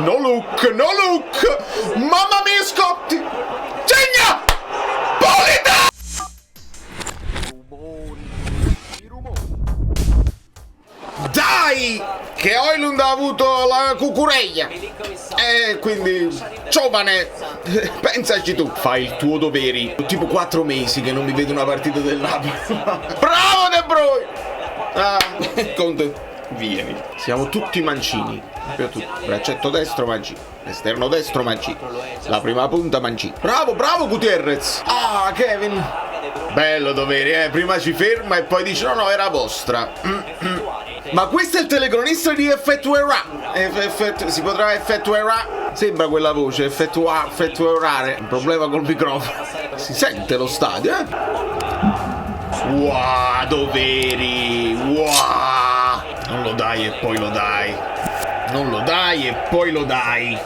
No look, no look! Mamma mia, Scotti! Segna! Polita! Dai! Che Højlund ha avuto la cucureglia! Quindi, giovane, pensaci tu, fai il tuo doveri. Tipo 4 mesi che non mi vedo una partita del Napoli. Bravo De Bruyne! Ah, Conte, vieni. Siamo tutti mancini. Braccetto destro Mancini, esterno destro Mancini, la prima punta Mancini. Bravo, bravo Gutierrez. Ah, Kevin. Bello doveri, prima ci ferma e poi dice no, era vostra. Ma questo è il telecronista di effettuerà. Si potrà effettuerà? Sembra quella voce, effettuare. Un problema col microfono. Si sente lo stadio, Wow, doveri. Wow. Non lo dai e poi lo dai. Non lo dai e poi lo dai.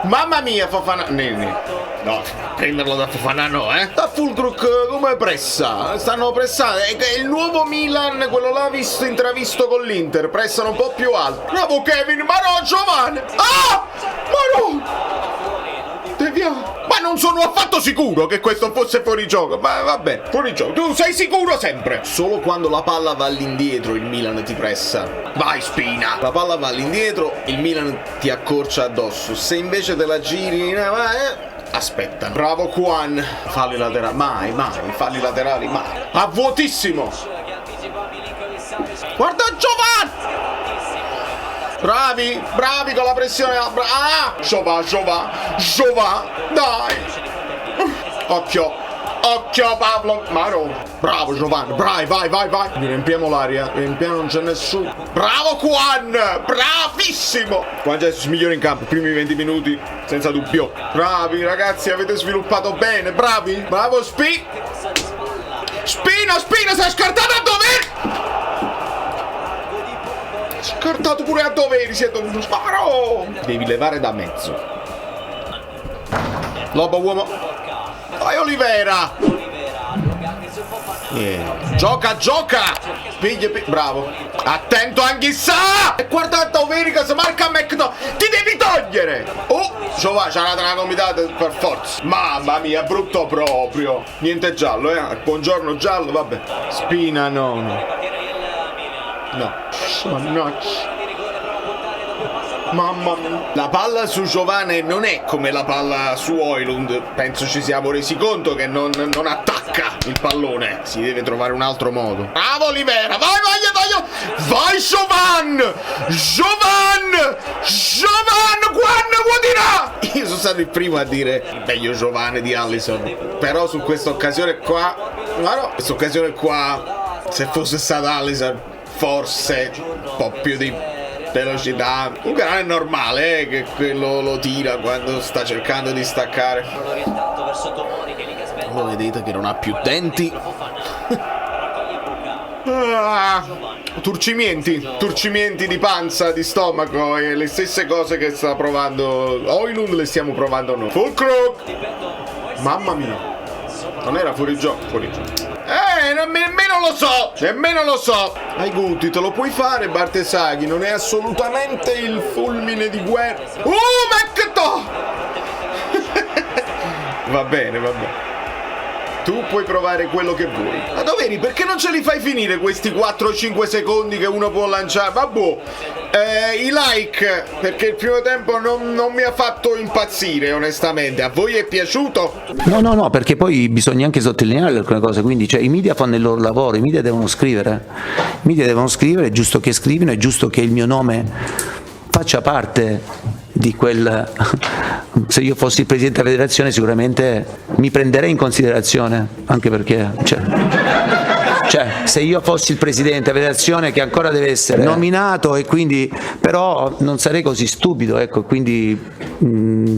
Mamma mia, Fofana. No, prenderlo da Fofana no, Da Fulkrug come pressa? Stanno pressando. È il nuovo Milan, quello là intravisto con l'Inter. Pressano un po' più alto. Bravo Kevin, ma no, Giovanni. Ah! Ma no! Deviamo. Ma non sono affatto sicuro che questo fosse fuori gioco. Ma vabbè, fuori gioco. Tu sei sicuro sempre. Solo quando la palla va all'indietro il Milan ti pressa. Vai Spina. La palla va all'indietro, il Milan ti accorcia addosso. Se invece te la giri, aspetta. Bravo Juan. Falli laterali. Mai. Falli laterali, mai. A vuotissimo. Guarda Giovanni. Bravi con la pressione. Giova, dai. Occhio Pablo. Maro. Bravo Giovanni, vai. Riempiamo l'aria, non c'è nessuno. Bravo Juan, bravissimo. Juan Jesus migliore in campo, primi 20 minuti, senza dubbio. Bravi ragazzi, avete sviluppato bene, bravi. Bravo Spina, sei scartato a dovere. Scartato pure a doveri, siete un sparo! Devi levare da mezzo. Lobo uomo. Vai Olivera! Gioca! Bravo! Attento Anghissà! E guarda doveri che si marca a McDo! Ti devi togliere! Oh! Giova, c'ha una comitata per forza! Mamma mia, brutto proprio! Niente giallo, Buongiorno giallo, vabbè. Spina no. Mannaggia. Mamma mia. La palla su Giovane non è come la palla su Højlund. Penso ci siamo resi conto che non attacca il pallone. Si deve trovare un altro modo. Bravo Olivera. Vai Giovan, guarda. Io sono stato il primo a dire il meglio Giovane di Alisson. Però su questa occasione qua, se fosse stato Alisson, forse un po' più di velocità. Comunque non è normale che quello lo tira quando sta cercando di staccare. Lo vedete che non ha più denti. Turcimenti di panza, di stomaco, e le stesse cose che sta provando Højlund le stiamo provando noi. Fulkrug. Mamma mia. Non era fuori gioco. Nemmeno lo so. Ai Guti, te lo puoi fare Bartesaghi, non è assolutamente il fulmine di guerra. Meccato! Va bene. Tu puoi provare quello che vuoi. Ma doveri, perché non ce li fai finire questi 4-5 secondi che uno può lanciare? Vabbè. I like, perché il primo tempo non mi ha fatto impazzire, onestamente. A voi è piaciuto? No, perché poi bisogna anche sottolineare alcune cose. Quindi, i media fanno il loro lavoro, i media devono scrivere. È giusto che scrivano, è giusto che il mio nome faccia parte di quel. Se io fossi il presidente della federazione sicuramente mi prenderei in considerazione, anche perché se io fossi il presidente della federazione, che ancora deve essere nominato, e quindi però non sarei così stupido, quindi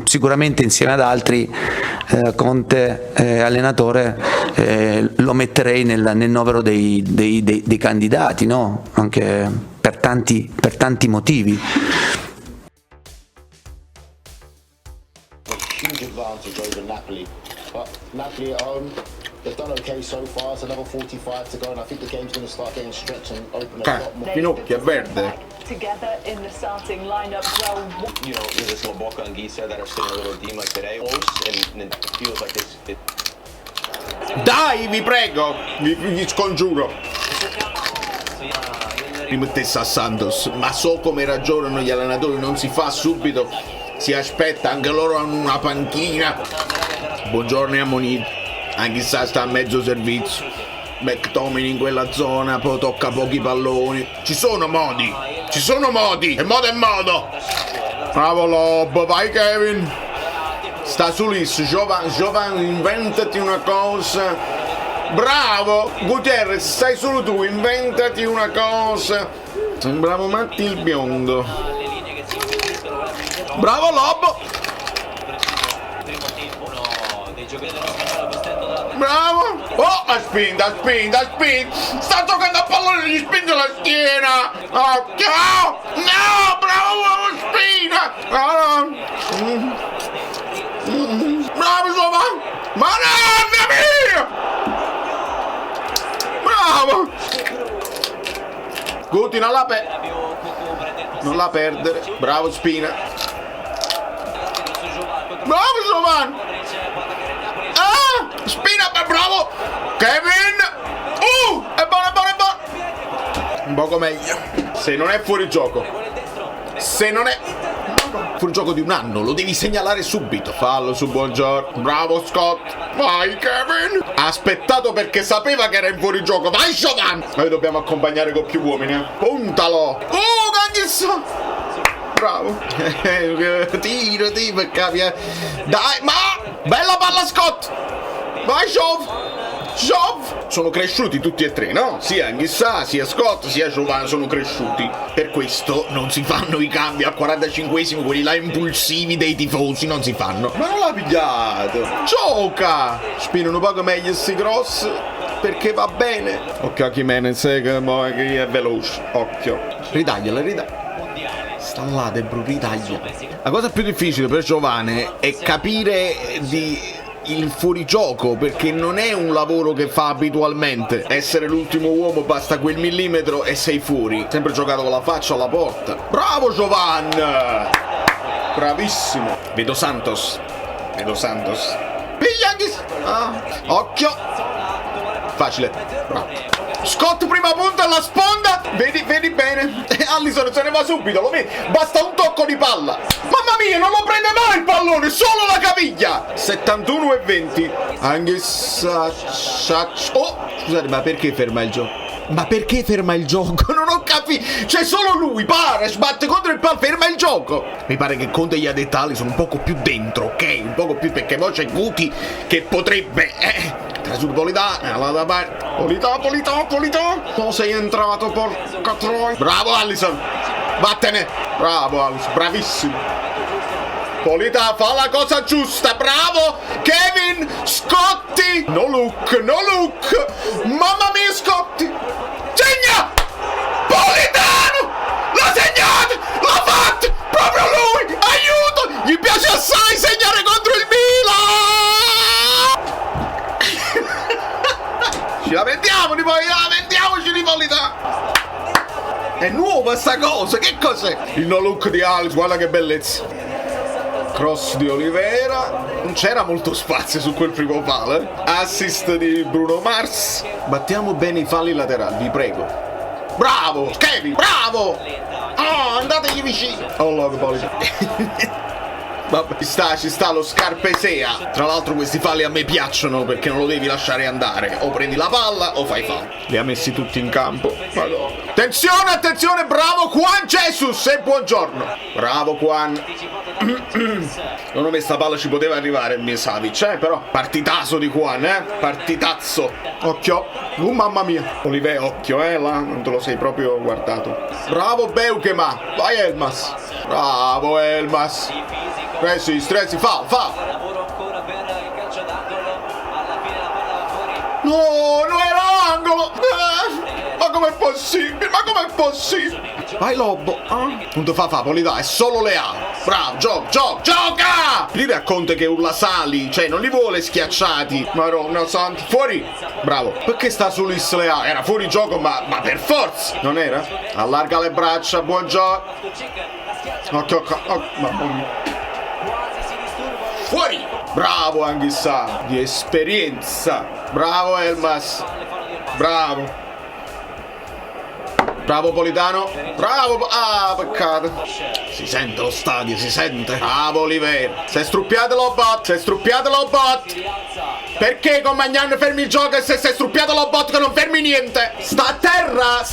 sicuramente insieme ad altri Conte allenatore lo metterei nel novero dei candidati, no? Anche per tanti motivi. Huge advantage over Napoli, but Napoli at home, they've done okay so far. It's another 45 to go, and I think the game's going to start getting stretched and open a lot more. Finocchia verde. together in the starting lineup. Well, You know, with this Lobotka and Gisa that are sitting a little team like today, close, and it feels like this. Dai, vi prego, vi scongiuro. Rimettesse a Santos, ma so come ragionano gli allenatori, non si fa subito, si aspetta, anche loro hanno una panchina. Buongiorno a Monid, anche se sta a mezzo servizio. McTominay in quella zona, poi tocca pochi palloni. Ci sono modi, e modo è modo. Bravo Lob, vai Kevin. Sta su Lis, Giovan, inventati una cosa. Bravo Gutierrez, stai solo tu, inventati una cosa. Sembravo Matti il biondo. Bravo Lob. Bravo. Oh, ha spinta. Sta toccando a pallone, gli spinge la schiena. Occhio. No, bravo Spina. Bravo Giovan. Madonna mia. Bravo! Guti non la perdere. Bravo Spina. Bravo Giovanni. Ah! Spina, bravo! Kevin! È buono! Un poco meglio. Se non è fuori gioco. Fuori gioco di un anno, lo devi segnalare subito. Fallo su Buongiorno. Bravo Scott. Vai Kevin. Ha aspettato perché sapeva che era in fuorigioco. Vai Giovanni. Noi dobbiamo accompagnare con più uomini. Puntalo. Ganghis. Bravo. Tiro per capire. Dai, ma bella palla Scott. Vai Shov. Sono cresciuti tutti e tre, no? Sia Anghissà, sia Scott, sia Giovanni sono cresciuti. Per questo non si fanno i cambi al 45esimo, quelli là impulsivi dei tifosi, non si fanno. Ma non l'ha pigliato. Gioca! Spinano un poco meglio sti cross, perché va bene. Occhio a Jimenez, che è veloce. Occhio. Ridagliala. Sta là, De Bruyne, ridaglia. La cosa più difficile per Giovanni è capire il fuorigioco, perché non è un lavoro che fa abitualmente. Essere l'ultimo uomo, basta quel millimetro e sei fuori. Sempre giocato con la faccia alla porta. Bravo Giovanni, bravissimo. Vedo Santos. Piglia. Occhio. Facile. Bravo. Scott prima punta alla sponda. Vedi bene. Alisson se ne va subito, lo vedi? Basta un tocco di palla. Mamma mia, non lo prende mai il pallone, solo la caviglia. 71-20. Anche oh, scusate, ma perché ferma il gioco? Non ho capito. C'è solo lui, Pares batte contro il palo, ferma il gioco. Mi pare che Conte gli ha detto sono un poco più dentro, ok? Un poco più, perché poi c'è Guti che potrebbe tra sul Politano, da parte. Politano. No, sei entrato, porca troia. Bravo Alisson. Vattene. Bravo Alisson, bravissimo. Politano fa la cosa giusta, bravo Kevin. Scotti. No look. Mamma mia Scotti. Segna! Politano! L'ha segnato! L'ha fatto! Proprio lui! Aiuto! Gli piace assai segnare contro il Milan! Lamentiamoci di Politano! È nuova sta cosa, che cos'è? Il no look di Alex, guarda che bellezza! Cross di Oliveira, non c'era molto spazio su quel primo palo. Assist di Bruno Mars. Battiamo bene i falli laterali, vi prego. Bravo, Kevin, bravo! Andategli vicino. Oh, che Politano. Vabbè, ci sta lo Scarpesea. Tra l'altro questi falli a me piacciono, perché non lo devi lasciare andare. O prendi la palla o fai fallo. Li ha messi tutti in campo. Madonna. Attenzione, bravo Juan Jesus e buongiorno. Bravo Juan. Secondo me sta palla ci poteva arrivare il Savic, però partitazo di Juan, partitazzo. Occhio. Mamma mia. Olive, occhio, là, non te lo sei proprio guardato. Bravo Beukema. Vai Elmas. Bravo Elmas. Stressi, fa. No, non era angolo. Ma com'è possibile? Ma com'è possibile? Vai Lobo, non ti fa Polità, è solo Leao. Bravo, gioca! Dite a Conte che urla Sali, cioè non li vuole schiacciati. Madonna santa, fuori! Bravo, perché sta su Luis Leao? Era fuori gioco, ma per forza! Non era? Allarga le braccia, buon gioco. Occhio, mamma mia. Fuori! Bravo Anghissà, di esperienza. Bravo Elmas. Bravo. Bravo Politano. Bravo. Ah, peccato. Si sente lo stadio, si sente. Bravo Oliver. Si è struppiato lo bot. Perché con Magnan fermi il gioco e se si è struppiato lo bot che non fermi niente? Sta a terra,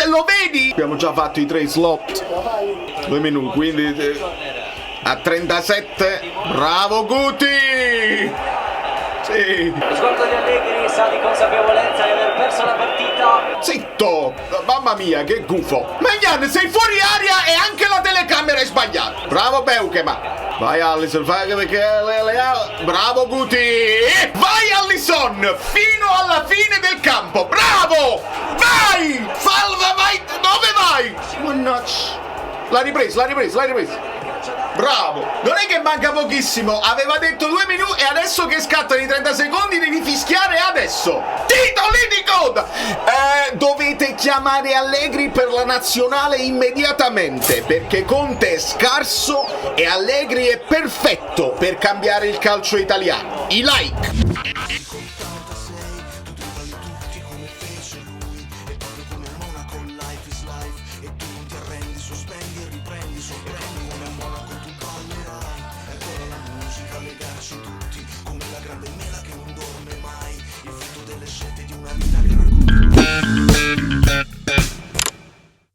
lo vedi? Abbiamo già fatto i 3 slot. 2 minuti, quindi a 37. Bravo Guti. Sì. Lo sguardo di Allegri sa di consapevolezza di aver perso la partita. Zitto! Mamma mia, che gufo! Magnan, sei fuori aria e anche la telecamera è sbagliata! Bravo Beukema! Vai Allison, fai perché bravo Guti! Vai Allison! Fino alla fine del campo! Bravo! Vai! Salva, vai! Dove vai? Mannaggia! L'ha ripresa! Bravo! Non è che manca pochissimo, aveva detto 2 minuti e adesso che scattano i 30 secondi devi fischiare adesso! Titoli di coda! Dovete chiamare Allegri per la nazionale immediatamente, perché Conte è scarso e Allegri è perfetto per cambiare il calcio italiano. I like!